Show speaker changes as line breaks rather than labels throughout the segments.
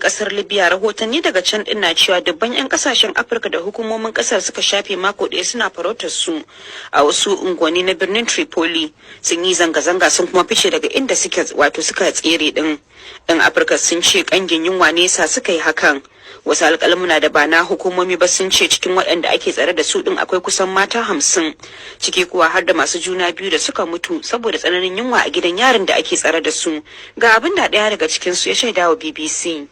Kasar Libya, rahotanni daga can din na cewa dubban 'yan kasashen Afirka da hukumomin kasar suka shafe mako ɗaya suna farautar su a wasu unguwanni na birnin Tripoli, sun yi zanga-zanga sun kuma fice daga inda suka tsere din. 'Yan Afirka sun ce kangin yunwa ne sa suka yi hakan. Wasu alƙalmuna da ba na hukumomi ba sun ce cikin waɗanda ake tsare da su din akwai kusan mata 50, ciki kuwa har da masu juna biyu da suka mutu saboda tsananin yunwa a gidan yarin da ake tsare da su. Ga abin da ɗaya daga cikin su ya shaidawa BBC.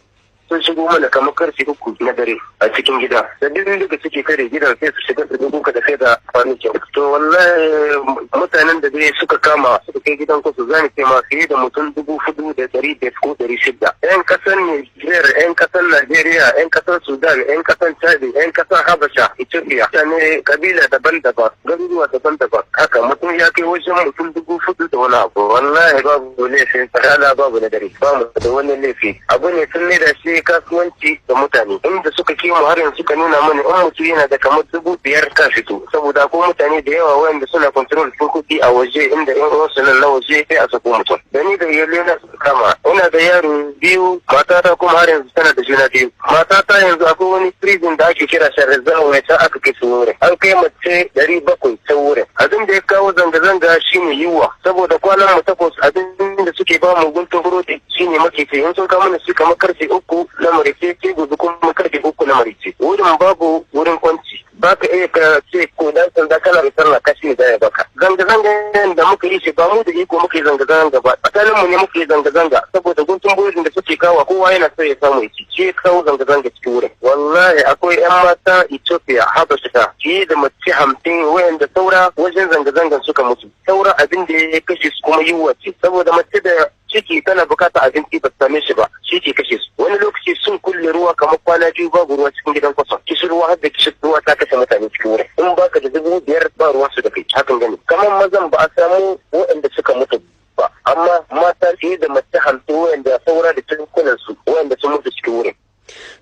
Sun shigo mana kamar karfe 3 na dare a cikin gida, da duk daga suke kare gidan sai su shiga su duka da sai da fanikin. To wallahi mutanen da dai suka kama suka kai gidan kusu zani ce ma fiye da mutum 4,500 ko 600. 'Yan kasar Niger, 'yan kasar Najeriya, 'yan kasar Sudan, 'yan kasar Chad, 'yan kasar Habasha, Ethiopia, mutane kabila daban-daban, garuruwa daban-daban. Haka mutum ya kai wajen mutum 4,000 da wani abu. Wallahi babu laifin tsakala, babu na dare, babu da wani laifi. Abu ne sun ne da shi kasuwanci da mutane, inda suka kiwo har yanzu suka nuna mana in mutum yana da kamar 5,000 ka fito, saboda ko mutane da yawa wanda suna control kuɗi a waje inda yan uwansu nan na waje sai a sako mutum. Da ni da iyalai suka kama, ina da yaro 2, matata kuma har yanzu tana da juna 2. Matata yanzu akwai wani prison da ake kira Sharzawa mai ta aka kai su wurin, an kai mace 700 ta wurin. Abin da ya kawo zanga-zanga shine yiwuwa, saboda kwanan mu 8 abin da suke ba mu guntun burodi shine makice, in sun kawo mana shi kamar karfe 3 na marice ke gobe kuma karfe 3 na marice. Wurin babu wurin kwanci, baka iya ka ce ko dan sanda kana da sallah kashi da ya baka. Zanga-zangan da muka yi shi ba mu da iko muka yi zanga-zanga ba, tsakanin mu ne muka yi zanga-zanga saboda guntun burin da suke kawo kowa yana so ya samu ya ci kawo zanga-zanga cikin wurin. Wallahi akwai 'yan mata Ethiopia, Habasha fiye da mace 50 wayanda saura wajen zanga-zangan suka mutu. Saura abin da ya kashe su kuma yiwuwa ce, saboda mace da ciki tana bukata abinci ba ta same shi ba, shi ke kashe su. Wani lokaci sun kulle ruwa kamar kwana 2 babu ruwa cikin gidan kwasa, kishin ruwa har da kishin ruwa ta kashe mutane cikin wurin. In baka da 5,000 ba ruwa su da kai, hakan gani. Kamar mazan ba a samu waɗanda suka mutu ba, amma mata fiye da mace 50 waɗanda saura da cikunan su waɗanda sun mutu cikin wurin.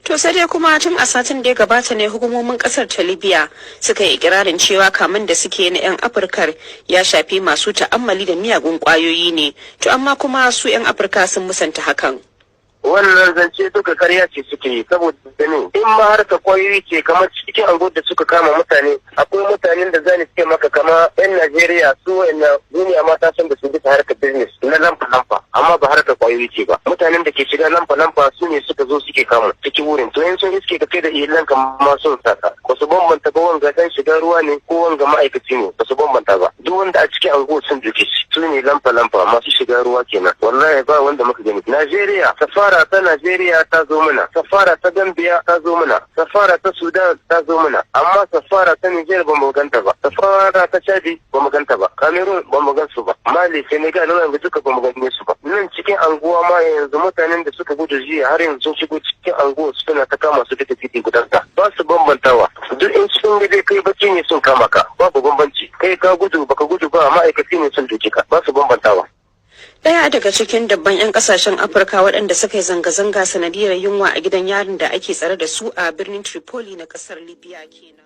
To sai dai kuma tun a satin da ya gabata ne hukumomin kasar ta Libya suka yi ikirarin cewa kamun da suke na 'yan Afirkar ya shafi masu ta'ammali da miyagun kwayoyi ne, to amma kuma su 'yan Afirka sun musanta hakan.
Wannan zance duka karya ce suke yi, saboda ne in ma har ta kwayoyi ce kamar cikin angon da suka kama mutane, akwai mutanen da zani ce maka kama 'yan Najeriya su wa'annan duniya mata san da su bisa harkar business na lamfa-lamfa, amma ba harkar kwayoyi ce ba. Mutanen da ke shiga lamfa-lamfa su ne suka zo suke kama cikin wurin, to yanzu iske ka kai da iyalan ka ma sun saka ba su bambanta ba wanga dan shiga ruwa ne ko wanga ma'aikaci ne, ba su bambanta ba. Duk wanda a cikin angon sun duke shi su ne lamfa-lamfa masu shiga ruwa kenan. Wallahi ba wanda muka gani. Najeriya, safara ta Najeriya ta zo mana, safara ta Gambia ta zo mana, safara ta Sudan ta zo mana, amma safara ta Niger ba mu ganta ba, safara ta Chad ba mu ganta ba, Cameroon ba mu gan su ba, Mali, Senegal wanda duka ba mu gane su ba. Nan cikin anguwa ma yanzu mutanen da suka gudu jiya har yanzu sun shigo cikin anguwa suna ta kama su duka titi gudarta, ba su bambantawa. Duk in sun ga dai kai bacci ne sun kama ka, babu bambanci. Kai ka gudu baka gudu ba, ma'aikaci ne sun duke ka, ba su bambantawa.
Daya daga cikin dabban 'yan kasashen Afirka waɗanda suka yi zanga-zanga sanadiyar yunwa a gidan yarin da ake tsare da su a birnin Tripoli na kasar Libya kenan.